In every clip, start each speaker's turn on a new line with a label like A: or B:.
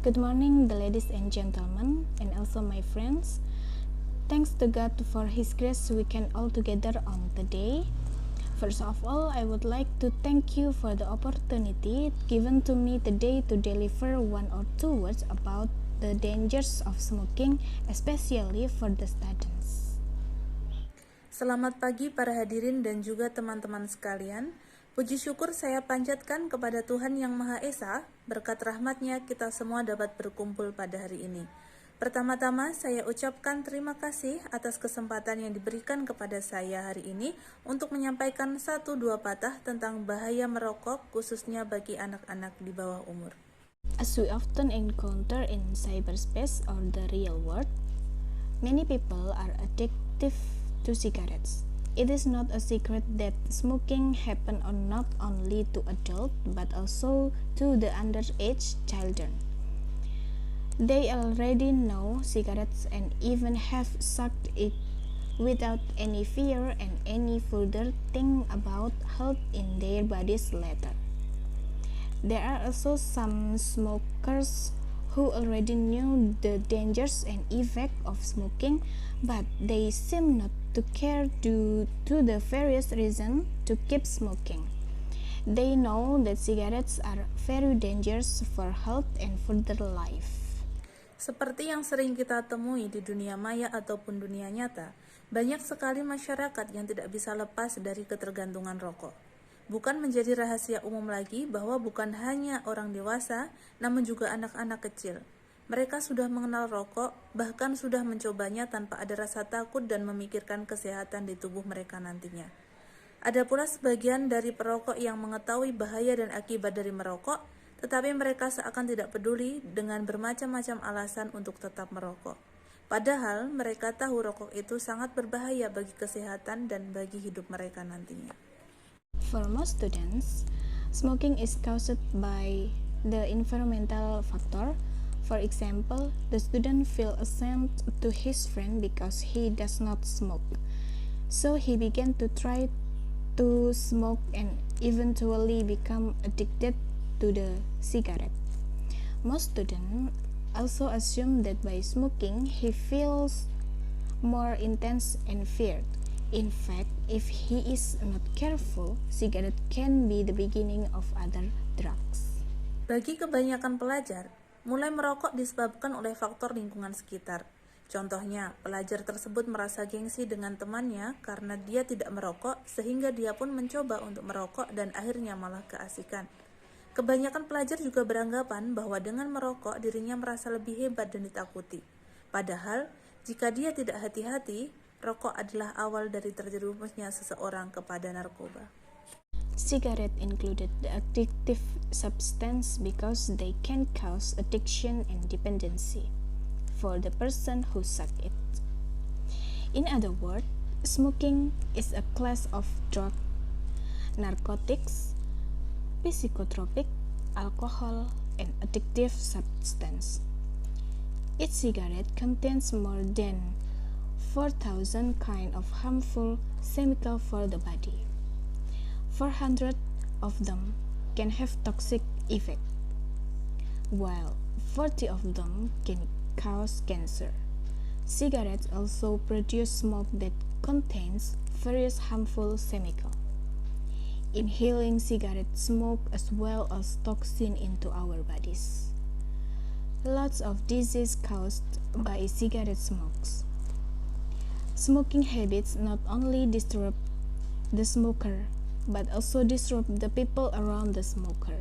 A: Good morning, the ladies and gentlemen, and also my friends. Thanks to God for His grace, we can all together on today. First of all, I would like to thank you for the opportunity given to me today to deliver one or two words about the dangers of smoking, especially for the students.
B: Selamat pagi para hadirin dan juga teman-teman sekalian. Puji syukur saya panjatkan kepada Tuhan Yang Maha Esa, berkat rahmat-Nya kita semua dapat berkumpul pada hari ini. Pertama-tama saya ucapkan terima kasih atas kesempatan yang diberikan kepada saya hari ini untuk menyampaikan 1-2 patah tentang bahaya merokok khususnya bagi anak-anak di bawah umur.
A: As we often encounter in cyberspace or the real world, many people are addicted to cigarettes. It is not a secret that smoking happens not only to adults but also to the underage children. They already know cigarettes and even have sucked it without any fear and any further think about health in their bodies later. There are also some smokers who already knew the dangers and effects of smoking, but they seem not to care due to the various reasons to keep smoking. They know that cigarettes are very dangerous for health and for their life.
B: Seperti yang sering kita temui di dunia maya ataupun dunia nyata, banyak sekali masyarakat yang tidak bisa lepas dari ketergantungan rokok. Bukan menjadi rahasia umum lagi bahwa bukan hanya orang dewasa, namun juga anak-anak kecil. Mereka sudah mengenal rokok, bahkan sudah mencobanya tanpa ada rasa takut dan memikirkan kesehatan di tubuh mereka nantinya. Ada pula sebagian dari perokok yang mengetahui bahaya dan akibat dari merokok, tetapi mereka seakan tidak peduli dengan bermacam-macam alasan untuk tetap merokok. Padahal mereka tahu rokok itu sangat berbahaya bagi kesehatan dan bagi hidup mereka nantinya.
A: For most students, smoking is caused by the environmental factor. For example, the student feels ashamed to his friend because he does not smoke. So he began to try to smoke and eventually become addicted to the cigarette. Most students also assume that by smoking he feels more intense and feared. In fact, if he is not careful, cigarette can be the beginning of other drugs.
B: Bagi kebanyakan pelajar, mulai merokok disebabkan oleh faktor lingkungan sekitar. Contohnya, pelajar tersebut merasa gengsi dengan temannya karena dia tidak merokok sehingga dia pun mencoba untuk merokok dan akhirnya malah keasikan. Kebanyakan pelajar juga beranggapan bahwa dengan merokok dirinya merasa lebih hebat dan ditakuti. Padahal, jika dia tidak hati-hati, rokok adalah awal dari terjerumusnya seseorang kepada narkoba.
A: Cigarettes included the addictive substance because they can cause addiction and dependency for the person who suck it. In other words, smoking is a class of drug, narcotics, psychotropic, alcohol, and addictive substance. Each cigarette contains more than 4,000 kinds of harmful chemicals for the body. 400 of them can have toxic effect, while 40 of them can cause cancer. Cigarettes also produce smoke that contains various harmful chemicals. Inhaling cigarette smoke as well as toxin into our bodies. Lots of disease caused by cigarette smokes. Smoking habits not only disrupt the smoker, but also disrupt the people around the smoker.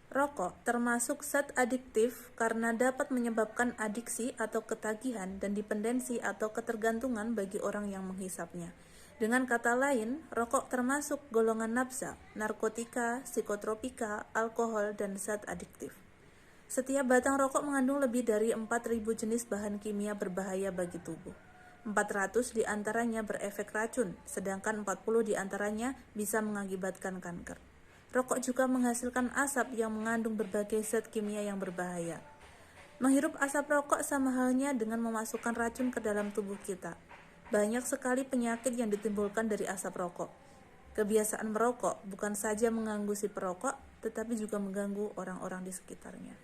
B: Rokok termasuk zat adiktif karena dapat menyebabkan adiksi atau ketagihan dan dependensi atau ketergantungan bagi orang yang menghisapnya. Dengan kata lain, rokok termasuk golongan nafsa, narkotika, psikotropika, alkohol, dan zat adiktif. Setiap batang rokok mengandung lebih dari 4.000 jenis bahan kimia berbahaya bagi tubuh. 400 diantaranya berefek racun, sedangkan 40 diantaranya bisa mengakibatkan kanker. Rokok juga menghasilkan asap yang mengandung berbagai zat kimia yang berbahaya. Menghirup asap rokok sama halnya dengan memasukkan racun ke dalam tubuh kita. Banyak sekali penyakit yang ditimbulkan dari asap rokok. Kebiasaan merokok bukan saja mengganggu si perokok, tetapi juga mengganggu orang-orang di sekitarnya.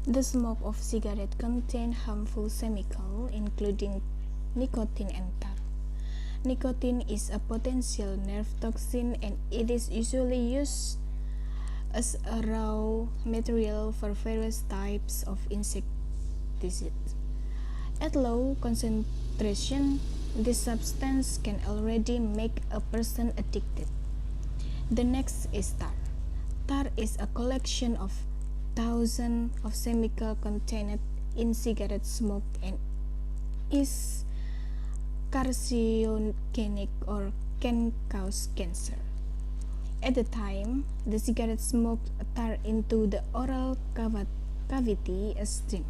A: The smoke of cigarette contain harmful chemicals including nicotine and tar. Nicotine is a potential nerve toxin and it is usually used as a raw material for various types of insecticides. At low concentration, this substance can already make a person addicted. The next is tar. Tar is a collection of thousands of chemicals contained in cigarette smoke and is carcinogenic or can cause cancer. At the time the cigarette smoke tar into the oral cavity as steam.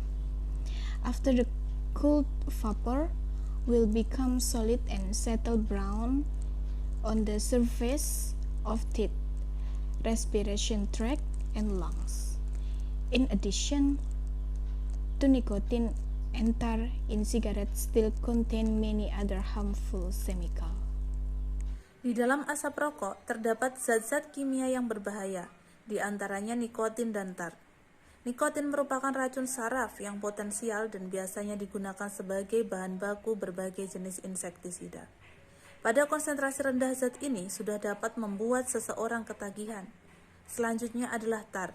A: After the cooled vapor will become solid and settle brown on the surface of teeth, respiration tract, and lungs. In addition to nicotine and tar in cigarettes still contain many other harmful chemicals.
B: Di dalam asap rokok terdapat zat-zat kimia yang berbahaya, di antaranya nikotin dan tar. Nikotin merupakan racun saraf yang potensial dan biasanya digunakan sebagai bahan baku berbagai jenis insektisida. Pada konsentrasi rendah zat ini sudah dapat membuat seseorang ketagihan. Selanjutnya adalah tar.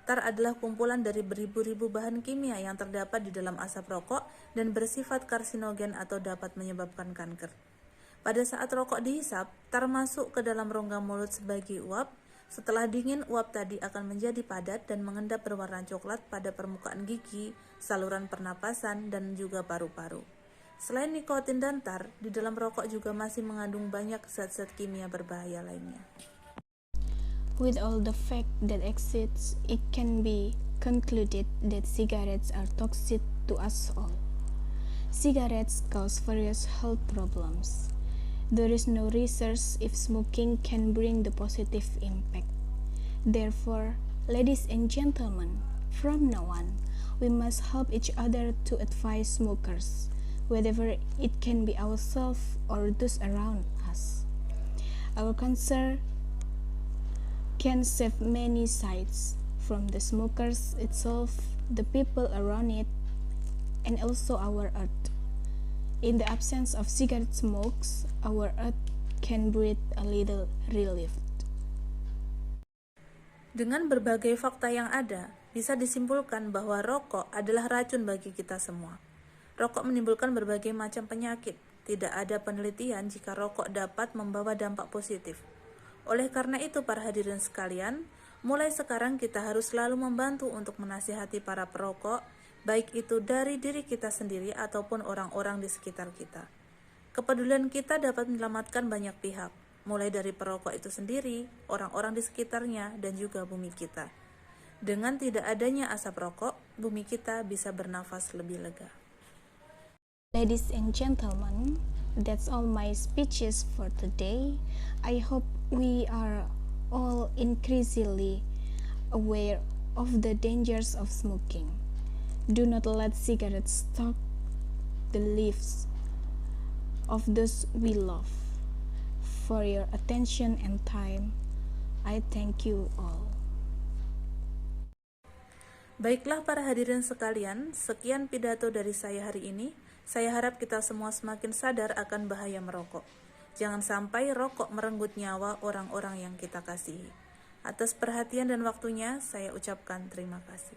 B: Tar adalah kumpulan dari beribu-ribu bahan kimia yang terdapat di dalam asap rokok dan bersifat karsinogen atau dapat menyebabkan kanker. Pada saat rokok dihisap, tar masuk ke dalam rongga mulut sebagai uap. Setelah dingin, uap tadi akan menjadi padat dan mengendap berwarna coklat pada permukaan gigi, saluran pernapasan, dan juga paru-paru. Selain nikotin dan tar, di dalam rokok juga masih mengandung banyak zat-zat kimia berbahaya lainnya.
A: With all the fact that exists, it can be concluded that cigarettes are toxic to us all. Cigarettes cause various health problems. There is no research if smoking can bring the positive impact. Therefore, ladies and gentlemen, from now on, we must help each other to advise smokers, whether it can be ourselves or those around us. Our concern can save many sides, from the smokers itself, the people around it, and also our earth. In the absence of cigarette smokes, our earth can breathe a little relief.
B: Dengan berbagai fakta yang ada, bisa disimpulkan bahwa rokok adalah racun bagi kita semua. Rokok menimbulkan berbagai macam penyakit. Tidak ada penelitian jika rokok dapat membawa dampak positif. Oleh karena itu, para hadirin sekalian, mulai sekarang kita harus selalu membantu untuk menasihati para perokok, baik itu dari diri kita sendiri ataupun orang-orang di sekitar kita. Kepedulian kita dapat menyelamatkan banyak pihak, mulai dari perokok itu sendiri, orang-orang di sekitarnya, dan juga bumi kita. Dengan tidak adanya asap rokok, bumi kita bisa bernafas lebih lega.
A: Ladies and gentlemen, that's all my speeches for today. I hope we are all increasingly aware of the dangers of smoking. Do not let cigarettes stop the lives of those we love. For your attention and time, I thank you all.
B: Baiklah para hadirin sekalian, sekian pidato dari saya hari ini. Saya harap kita semua semakin sadar akan bahaya merokok. Jangan sampai rokok merenggut nyawa orang-orang yang kita kasihi. Atas perhatian dan waktunya, saya ucapkan terima kasih.